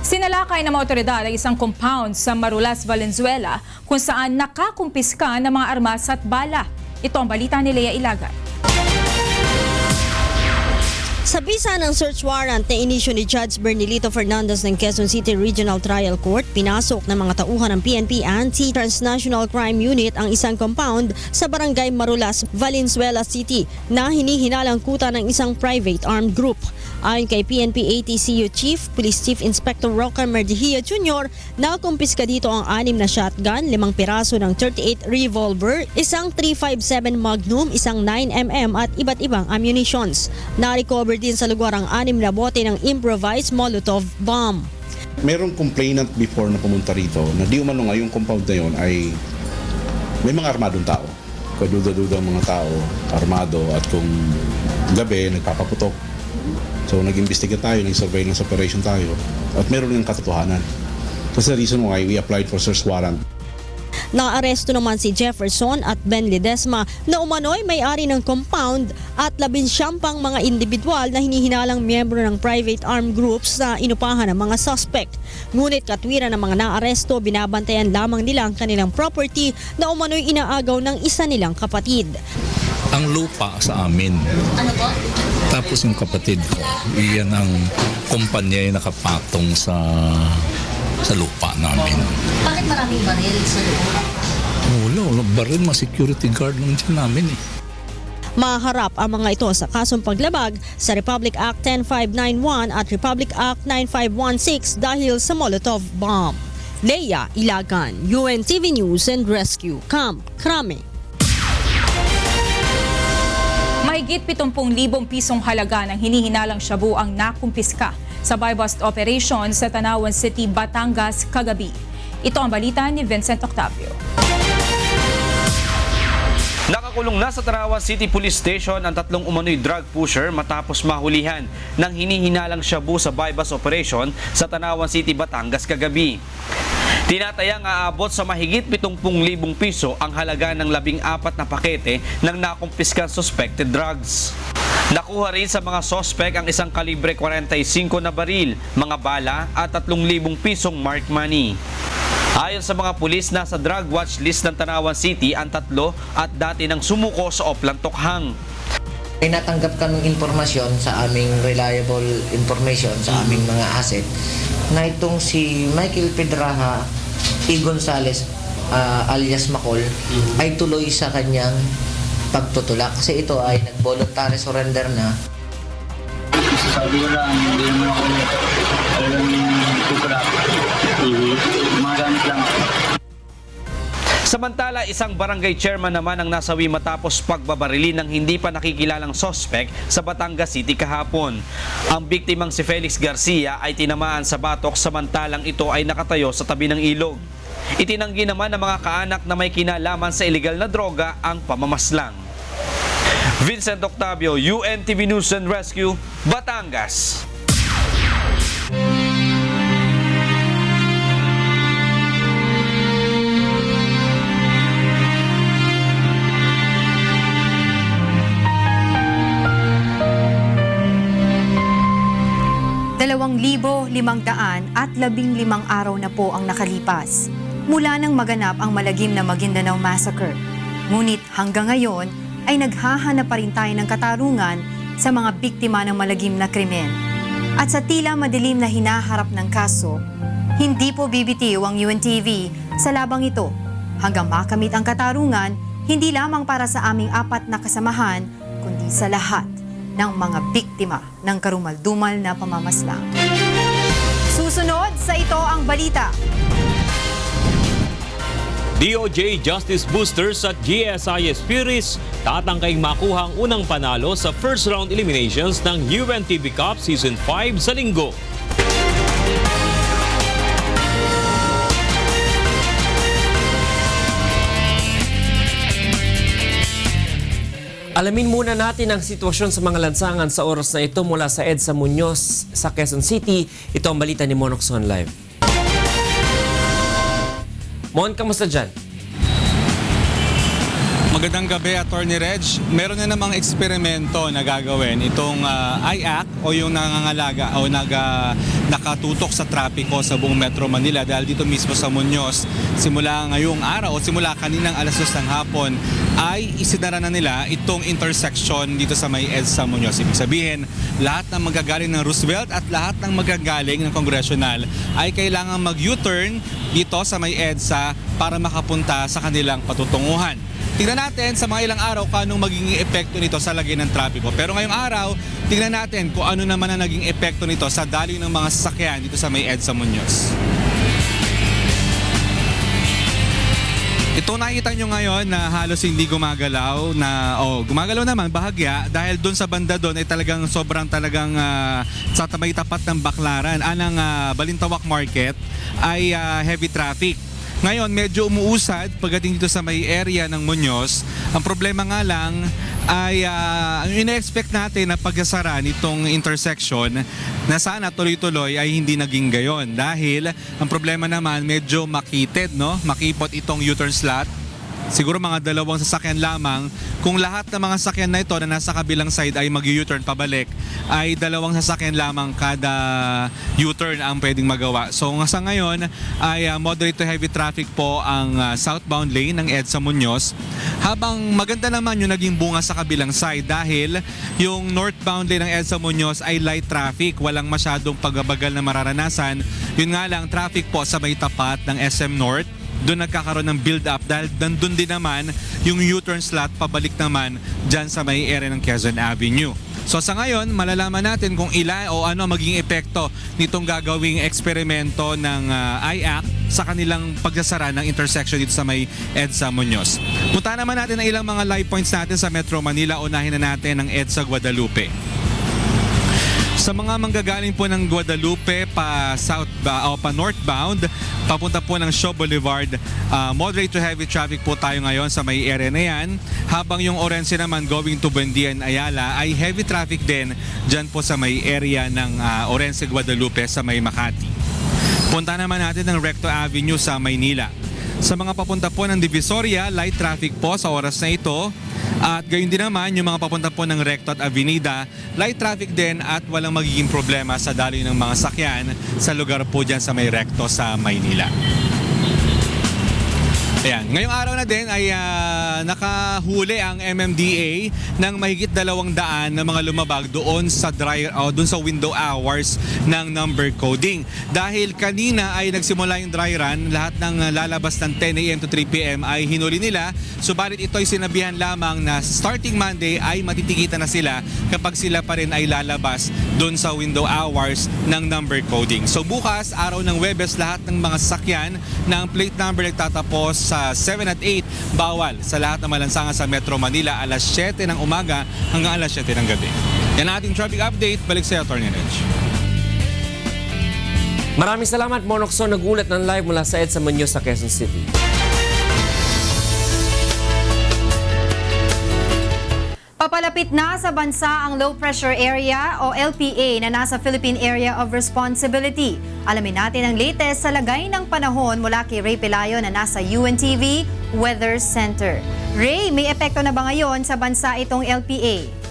Sinalakay ng mga otoridad ang isang compound sa Marulas, Valenzuela kung saan nakakumpiska ng mga armas at bala. Ito ang balita ni Lea Ilagan. Sa bisa ng search warrant na inisyu ni Judge Bernilito Fernandez ng Quezon City Regional Trial Court, pinasok ng mga tauhan ng PNP Anti-Transnational Crime Unit ang isang compound sa Barangay Marulas, Valenzuela City na hinihinalang kuta ng isang private armed group. Ayon kay PNP ATCU Chief, Police Chief Inspector Roca Merdihia Jr., nakumpiska dito ang 6 na shotgun, 5 piraso ng 38 revolver, isang 357 Magnum, isang 9mm at iba't ibang ammunitions. Na-recover din sa lugar ang 6 na bote ng improvised Molotov bomb. Merong complainant before na pumunta rito na di umano nga yung compound na yun ay may mga armadong tao. Kaduda-duda mga tao, armado at kung gabi nagpapaputok. So nag-imbestiga tayo, nag-surveillance operation tayo at meron ng katotohanan. That's the reason why we applied for search warrant. Naaresto naman si Jefferson at Ben Ledesma na umano'y may-ari ng compound at 19 pang mga individual na hinihinalang miyembro ng private armed groups na inupahan ng mga suspect. Ngunit katwiran ng mga naaresto, binabantayan lamang nila ang kanilang property na umano'y inaagaw ng isa nilang kapatid. Ang lupa sa amin. Ano po? Tapos yung kapatid ko, iyan ang kumpanya yung nakapatong sa lupa namin. Bakit maraming baril sa lupa? Wala, baril, mga security guard lang dyan namin eh. Maharap ang mga ito sa kasong paglabag sa Republic Act 10591 at Republic Act 9516 dahil sa Molotov bomb. Leia Ilagan, UNTV News and Rescue, Camp Crame. Mahigit 70,000 pisong halaga ng hinihinalang shabu ang nakumpiska sa buy-bust operation sa Tanawan City, Batangas kagabi. Ito ang balita ni Vincent Octavio. Nakakulong na sa Tanawan City Police Station ang 3 umano'y drug pusher matapos mahulihan ng hinihinalang shabu sa buy-bust operation sa Tanawan City, Batangas kagabi. Tinatayang aabot sa mahigit 70,000 piso ang halaga ng 14 na pakete ng nakumpiskang suspected drugs. Nakuha rin sa mga sospek ang isang kalibre 45 na baril, mga bala at 3,000 pisong mark money. Ayon sa mga pulis, nasa drug watch list ng Tanawan City ang 3 at dati nang sumuko sa Oplan Tokhang. May natanggap kaming informasyon sa aming reliable information sa aming mga asset na itong si Michael Pedraja E. Gonzales alias Macol ay tuloy sa kanyang pagtutulak kasi ito ay nag-voluntary surrender na. Sabi ko lang, hindi naman ako talagang tutulak. Magamit lang ako. Samantala, isang barangay chairman naman ang nasawi matapos pagbabarili ng hindi pa nakikilalang sospek sa Batangas City kahapon. Ang biktimang si Felix Garcia ay tinamaan sa batok samantalang ito ay nakatayo sa tabi ng ilog. Itinanggi naman ng mga kaanak na may kinalaman sa illegal na droga ang pamamaslang. Vincent Octavio, UNTV News and Rescue, Batangas. Dalawang 2,515 araw na po ang nakalipas mula nang maganap ang malagim na Maguindanao Massacre. Ngunit hanggang ngayon ay naghahanap pa rin tayo ng katarungan sa mga biktima ng malagim na krimen. At sa tila madilim na hinaharap ng kaso, hindi po bibitiw ang UNTV sa labang ito hanggang makamit ang katarungan hindi lamang para sa aming 4 na kasamahan kundi sa lahat ng mga biktima ng karumaldumal na pamamaslang. Susunod sa ito ang balita. DOJ Justice Boosters at GSIS Furies tatangkaying makuha ang unang panalo sa first round eliminations ng UNTV Cup Season 5 sa linggo. Alamin muna natin ang sitwasyon sa mga lansangan sa oras na ito mula sa EDSA Muñoz sa Quezon City. Ito ang balita ni Monox on Live. Mon, kamusta dyan? Magandang gabi, Attorney Reg. Meron na namang eksperimento na gagawin itong IAC o yung nangangalaga o nakatutok sa trapiko sa buong Metro Manila dahil dito mismo sa Muñoz simula ngayong araw o simula kaninang alas 2 ng hapon ay isinara na nila itong intersection dito sa may EDSA Muñoz. Ibig sabihin, lahat ng magagaling ng Roosevelt at lahat ng magagaling ng Congressional ay kailangan mag-U-turn dito sa may EDSA para makapunta sa kanilang patutunguhan. Tingnan natin sa mga ilang araw kung anong magiging epekto nito sa lagay ng trapiko. Pero ngayong araw, tingnan natin kung ano naman ang naging epekto nito sa daloy ng mga sasakyan dito sa may EDSA Muñoz. Ito nakikita nyo ngayon na halos hindi gumagalaw gumagalaw naman bahagya dahil doon sa banda doon ay talagang sobrang sa may tapat ng Baklaran anang Balintawak Market ay heavy traffic. Ngayon, medyo umuusad pagdating dito sa may area ng Muñoz. Ang problema nga lang ay ina-expect natin na pagsasara nitong intersection na sana tuloy-tuloy ay hindi naging gayon. Dahil ang problema naman medyo makitid, no? Makipot itong U-turn slot. Siguro mga 2 sasakyan lamang. Kung lahat ng mga sasakyan na ito na nasa kabilang side ay mag-U-turn pabalik, ay 2 sasakyan lamang kada U-turn ang pwedeng magawa. So sa ngayon ay moderate to heavy traffic po ang southbound lane ng EDSA Muñoz. Habang maganda naman yung naging bunga sa kabilang side dahil yung northbound lane ng EDSA Muñoz ay light traffic. Walang masyadong pagbabagal na mararanasan. Yun nga lang, traffic po sa may tapat ng SM North doon nagkakaroon ng build-up dahil nandun din naman yung U-turn slot pabalik naman dyan sa may area ng Quezon Avenue. So sa ngayon, malalaman natin kung ilan o ano maging epekto nitong gagawing eksperimento ng IAC sa kanilang pagsasara ng intersection dito sa may EDSA Muñoz. Punta naman natin ang ilang mga live points natin sa Metro Manila. Unahin na natin ang EDSA Guadalupe. Sa mga manggagaling po ng Guadalupe pa pa northbound, papunta po ng Shaw Boulevard, moderate to heavy traffic po tayo ngayon sa may area na yan. Habang yung Orense naman going to Buendia and Ayala ay heavy traffic din dyan po sa may area ng Orense Guadalupe sa may Makati. Punta naman natin ng Recto Avenue sa Maynila. Sa mga papunta po ng Divisoria, light traffic po sa oras na ito. At gayon din naman yung mga papunta po ng Recto at Avenida, light traffic din at walang magiging problema sa daloy ng mga sakyan sa lugar po dyan sa may Recto sa Maynila. Ayan. Ngayong araw na din ay nakahuli ang MMDA ng mahigit 200 na mga lumabag doon sa doon sa window hours ng number coding. Dahil kanina ay nagsimula yung dry run, lahat ng lalabas ng 10 a.m. to 3 p.m. ay hinuli nila. Subalit ito ay sinabihan lamang na starting Monday ay matitigitan na sila kapag sila pa rin ay lalabas doon sa window hours ng number coding. So bukas, araw ng Webes, lahat ng mga sasakyan na ang plate number nagtatapos sa 7 at 8 bawal sa lahat ng malansangan sa Metro Manila alas 7 ng umaga hanggang alas 7 ng gabi. Yan ating traffic update. Balik sa Attorney Reg. Maraming salamat, Monokson. Nagulat ng live mula sa EDSA Muñoz sa Quezon City. Papalapit na sa bansa ang Low Pressure Area o LPA na nasa Philippine Area of Responsibility. Alamin natin ang latest sa lagay ng panahon mula kay Ray Pelayo na nasa UNTV Weather Center. Ray, may epekto na ba ngayon sa bansa itong LPA?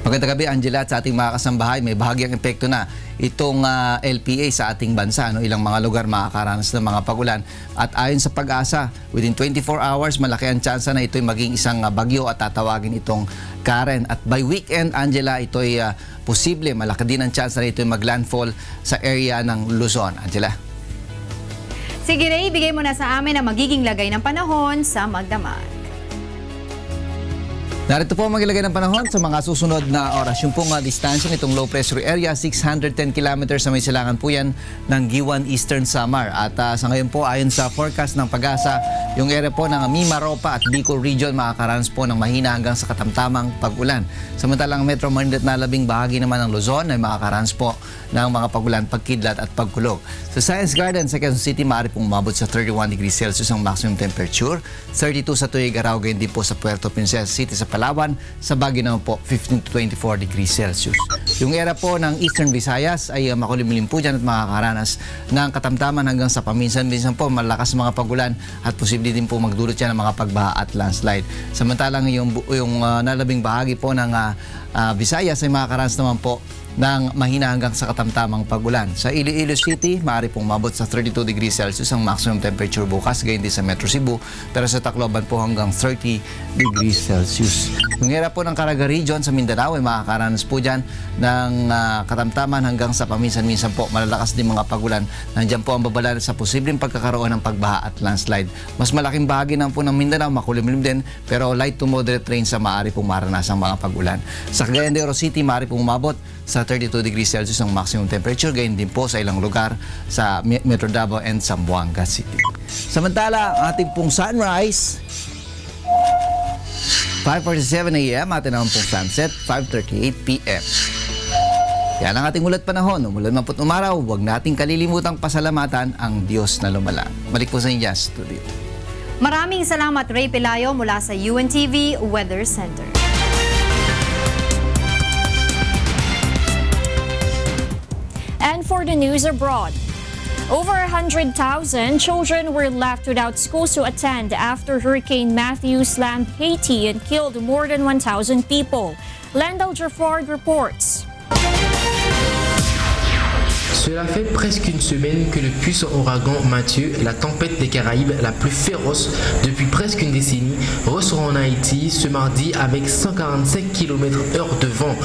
Magandang gabi, Angela, at sa ating mga kasambahay. May bahagyang epekto na itong LPA sa ating bansa. Ilang mga lugar makakaranas ng mga pagulan. At ayon sa Pag-asa, within 24 hours, malaki ang tsansa na ito'y maging isang bagyo at tatawagin itong Karen. At by weekend, Angela, ito'y posible. Malaki din ang tsansa na ito'y maglandfall sa area ng Luzon. Angela. Sige Ray, bigay mo na sa amin ang magiging lagay ng panahon sa Magdamag. Narito po ang maglagay ng panahon sa mga susunod na oras. Yung pong distansya nitong low pressure area, 610 kilometers sa may silangan po yan ng Giwan Eastern Samar. At sa ngayon po, ayon sa forecast ng Pag-asa, yung area po ng Mimaropa at Bicol Region makakaranas po ng mahina hanggang sa katamtamang pag-ulan. Samantalang Metro Manila at nalabing bahagi naman ng Luzon ay makakaranas po ng mga pag-ulan, pagkidlat at pagkulog. Sa Science Garden sa Quezon City, maaari pong umabot sa 31 degrees Celsius ang maximum temperature. 32 sa Tuig-Arao, gayon din po sa Puerto Princesa City sa Palawan. Sa Baguio naman po, 15 to 24 degrees Celsius. Yung area po ng Eastern Visayas ay makulimlim po dyan at makakaranas ng katamtaman hanggang sa paminsan-minsan po malakas mga pagulan at posible din po magdulot yan ng mga pagbaha at landslide. Samantalang yung nalabing bahagi po ng Visayas ay makakaranas naman po ng mahina hanggang sa katamtamang pag-ulan. Sa Iloilo City, maaari pong mabot sa 32 degrees Celsius ang maximum temperature bukas, gayon din sa Metro Cebu, pero sa Tacloban po hanggang 30 degrees Celsius. Yung area po ng Caraga Region sa Mindanao ay makakaranas po dyan ng katamtaman hanggang sa paminsan-minsan po malalakas din mga pag-ulan. Nandiyan po ang babala sa posibleng pagkakaroon ng pagbaha at landslide. Mas malaking bahagi na po ng Mindanao, makulimlim din, pero light to moderate rain sa maaari pong maranasang mga pag-ulan. Sa Cagayan de Oro City, maaari pong umabot sa 32 degrees Celsius ang maximum temperature, gayon din po sa ilang lugar sa Metro Davao and Zamboanga City. Samantala, ang ating pong sunrise, 5:47 a.m. atin naman pong sunset, 5:38 p.m. Yan ang ating ulat panahon. Umulan man po't umaraw, huwag nating kalilimutang pasalamatan ang Diyos na lumala. Balik po sa inyo, studio. Maraming salamat Ray Pelayo mula sa UNTV Weather Center. And for the news abroad, over 100,000 children were left without schools to attend after Hurricane Matthew slammed Haiti and killed more than 1,000 people. Lendl Jafford reports. Cela fait presque une semaine que le puissant ouragan Mathieu, la tempête des Caraïbes la plus féroce depuis presque une décennie, ressort en Haïti ce mardi avec 145 km/h de vent.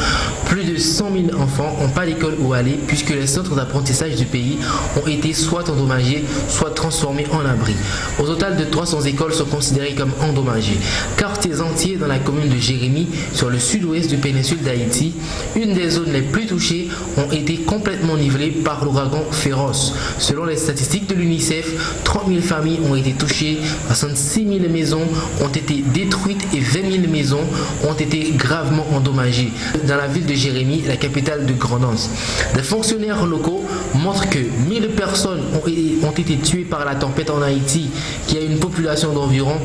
Plus de 100 000 enfants n'ont pas d'école où aller puisque les centres d'apprentissage du pays ont été soit endommagés, soit transformés en abris. Au total de 300 écoles sont considérées comme endommagées. Quartiers entiers dans la commune de Jérémie, sur le sud-ouest du péninsule d'Haïti, une des zones les plus touchées, ont été complètement nivelées par l'ouragan féroce. Selon les statistiques de l'UNICEF, 30 000 familles ont été touchées, 66 000 maisons ont été détruites et 20 000 maisons ont été gravement endommagées. Dans la ville de Jérémie, la capitale de Grand'Anse, des fonctionnaires locaux montrent que 1000 personnes ont été tuées par la tempête en Haïti, qui a une population d'environ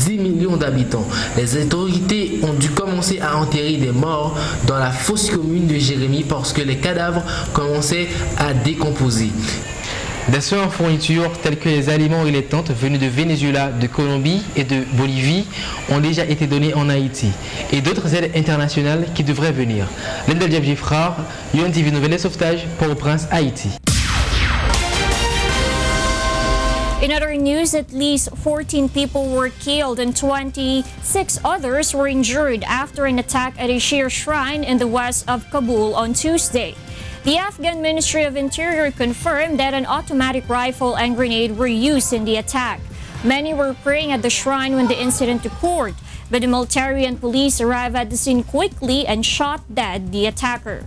10 millions d'habitants. Les autorités ont dû commencer à enterrer des morts dans la fosse commune de Jérémie parce que les cadavres commençaient à décomposer. Des soins en fourniture tels que les aliments et les tentes venus de Venezuela, de Colombie et de Bolivie ont déjà été donnés en Haïti et d'autres aides internationales qui devraient venir. Lendel Diab Gifrard, UNTV Nouvelles Sauvetage, Port-au-Prince, Haïti. In other news, at least 14 people were killed and 26 others were injured after an attack at a Shia shrine in the west of Kabul on Tuesday. The Afghan Ministry of Interior confirmed that an automatic rifle and grenade were used in the attack. Many were praying at the shrine when the incident occurred, but the military and police arrived at the scene quickly and shot dead the attacker.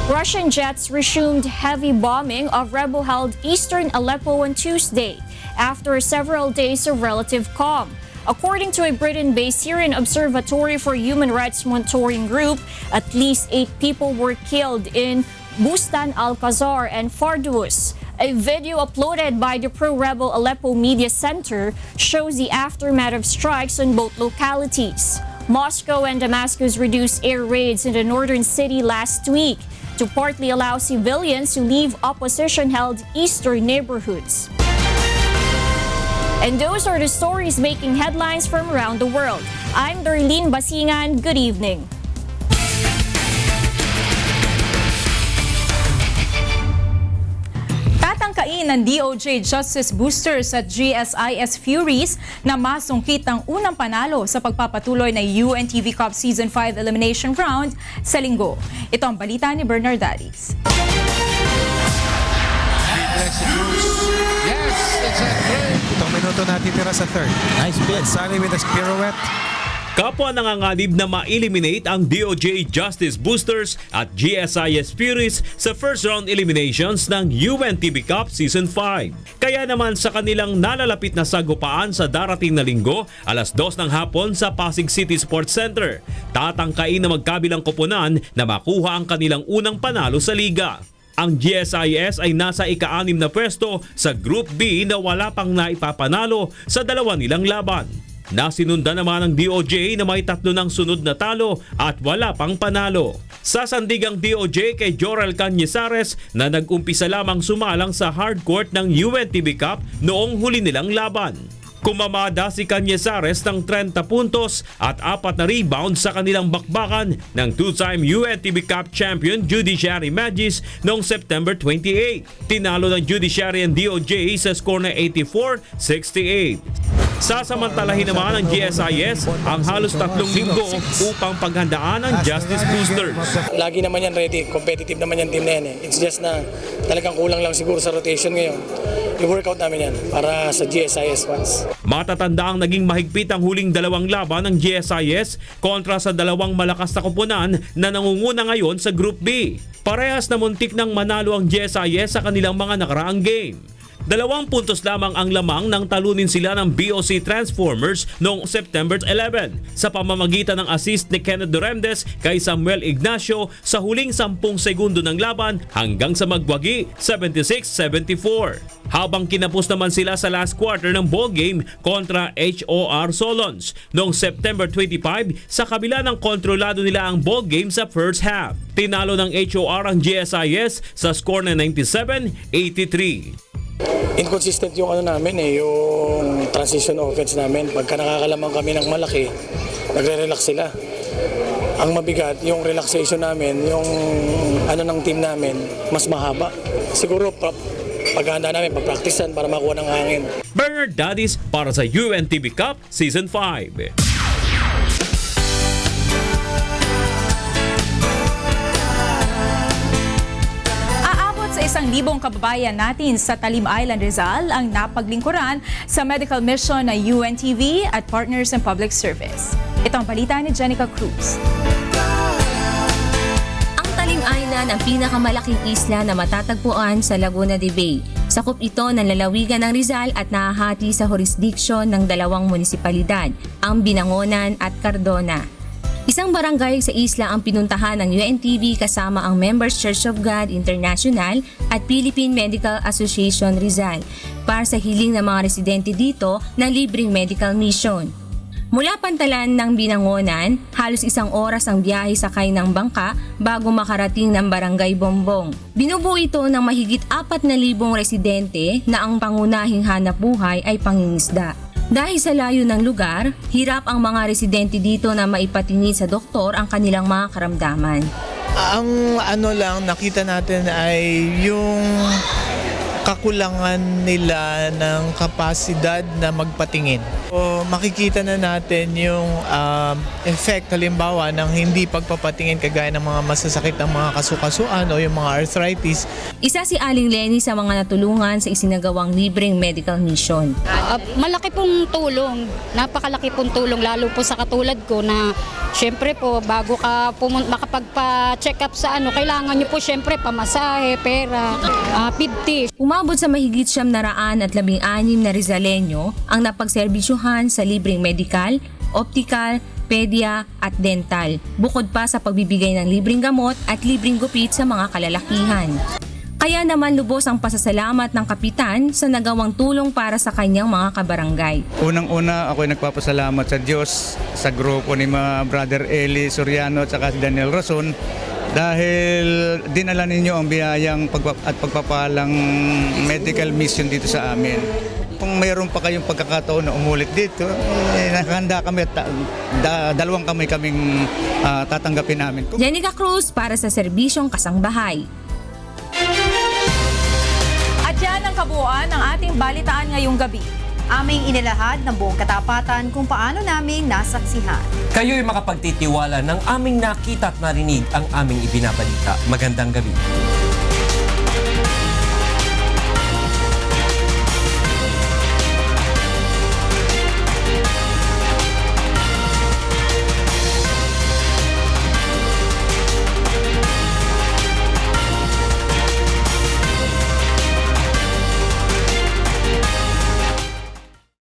Russian jets resumed heavy bombing of rebel-held eastern Aleppo on Tuesday after several days of relative calm. According to a Britain-based Syrian Observatory for Human Rights Monitoring Group, at least 8 people were killed in Bustan al-Qazar and Fardous. A video uploaded by the pro-rebel Aleppo Media Center shows the aftermath of strikes on both localities. Moscow and Damascus reduced air raids in the northern city last week to partly allow civilians to leave opposition-held eastern neighborhoods. And those are the stories making headlines from around the world. I'm Darlene Basingan. Good evening. Tatangkain ng DOJ Justice Boosters at GSIS Furies na masungkit ang unang panalo sa pagpapatuloy ng UNTV Cup Season 5 Elimination Round sa linggo. Ito ang balita ni Bernard Dadis. Yes, it's a third. Itong minuto natin tira sa third. Nice bit. Sally with a pirouette. Kapwa nanganganib na ma-eliminate ang DOJ Justice Boosters at GSIS Furies sa first round eliminations ng UNTV Cup Season 5. Kaya naman sa kanilang nalalapit na sagupaan sa darating na linggo, alas 2 ng hapon sa Pasig City Sports Center, tatangkain na magkabilang koponan na makuha ang kanilang unang panalo sa liga. Ang GSIS ay nasa ika-6 na pwesto sa Group B na wala pang naipapanalo sa dalawa nilang laban. Nasinundan naman ng DOJ na may 3 ng sunod na talo at wala pang panalo. Sasandig ang DOJ kay Joral Cañizares na nag-umpisa lamang sumalang sa hardcourt ng UNTV Cup noong huli nilang laban. Kumamada si Cañizares ng 30 puntos at 4 na rebound sa kanilang bakbakan ng two-time UNTV Cup champion Judiciary Magis noong September 28. Tinalo ng Judiciary and DOJ sa score na 84-68. Sasamantalahin naman ng GSIS ang halos 3 linggo upang paghandaan ang Justice Boosters. Lagi naman yan ready, competitive naman yan team na yan eh. It's just na talagang kulang lang siguro sa rotation ngayon. I-workout namin yan para sa GSIS fans. Matatanda ang naging mahigpit ang huling 2 laban ng GSIS kontra sa 2 malakas na koponan na nangunguna ngayon sa Group B. Parehas na muntik ng manalo ang GSIS sa kanilang mga nakaraang game. 2 puntos lamang ang lamang nang talunin sila ng BOC Transformers noong September 11 sa pamamagitan ng assist ni Kenneth Duremdes kay Samuel Ignacio sa huling 10 segundo ng laban hanggang sa magwagi 76-74. Habang kinapos naman sila sa last quarter ng ball game kontra HOR Solons noong September 25 sa kabila ng kontrolado nila ang ball game sa first half. Tinalo ng HOR ang GSIS sa score na 97-83. Inconsistent yung namin yung transition offense namin. Pagka nakakalamang kami ng malaki, nagre-relax sila. Ang mabigat, yung relaxation namin, yung ng team namin, mas mahaba. Siguro paghahanda namin, pagpraktisan para makuha ng hangin. Bernard Dadis para sa UNTV Cup Season 5. Sa 1,000 kababayan natin sa Talim Island, Rizal ang napaglingkuran sa medical mission ng UNTV at Partners in Public Service. Ito ang balita ni Jenica Cruz. Ang Talim Island ang pinakamalaking isla na matatagpuan sa Laguna de Bay. Sakop ito ng lalawigan ng Rizal at nahahati sa jurisdiksyon ng 2 munisipalidad, ang Binangonan at Cardona. Isang barangay sa isla ang pinuntahan ng UNTV kasama ang Members Church of God International at Philippine Medical Association Rizal para sa hiling ng mga residente dito na libreng medical mission. Mula Pantalan ng Binangonan, halos 1 oras ang biyahe sakay ng bangka bago makarating ng Barangay Bombong. Binubuo ito ng mahigit 4,000 residente na ang pangunahing hanap buhay ay pangingisda. Dahil sa layo ng lugar, hirap ang mga residente dito na maipatingin sa doktor ang kanilang mga karamdaman. Ang lang nakita natin ay yung kakulangan nila ng kapasidad na magpatingin. O makikita na natin yung effect halimbawa ng hindi pagpapatingin kagaya ng mga masasakit ng mga kasukasuan o yung mga arthritis. Isa si Aling Lenny sa mga natulungan sa isinagawang libreng medical mission. Malaki pong tulong, napakalaki pong tulong lalo po sa katulad ko na syempre po bago ka makapagpa-check up sa kailangan nyo po syempre pamasahe, pera, 50. Umabot sa mahigit 716 na Rizalenyo ang napagserbisyuhan sa libreng medical, optical, pedia at dental, bukod pa sa pagbibigay ng libreng gamot at libreng gupit sa mga kalalakihan. Kaya naman lubos ang pasasalamat ng kapitan sa nagawang tulong para sa kanyang mga kabarangay. Unang-una ako ay nagpapasalamat sa Diyos, sa grupo ni Brother Eli Soriano at saka si Daniel Rason dahil dinala ninyo ang biyayang at pagpapalang medical mission dito sa amin. Kung mayroon pa kayong pagkakataon na umulit dito, nakahanda kami at 2 kaming tatanggapin namin. Jenica Cruz para sa Serbisyong Kasangbahay. At yan ang kabuuan ng ating balitaan ngayong gabi. Aming inilahad ng buong katapatan kung paano naming nasaksihan. Kayo'y makapagtitiwala ng aming nakita at narinig ang aming ibinabalita. Magandang gabi.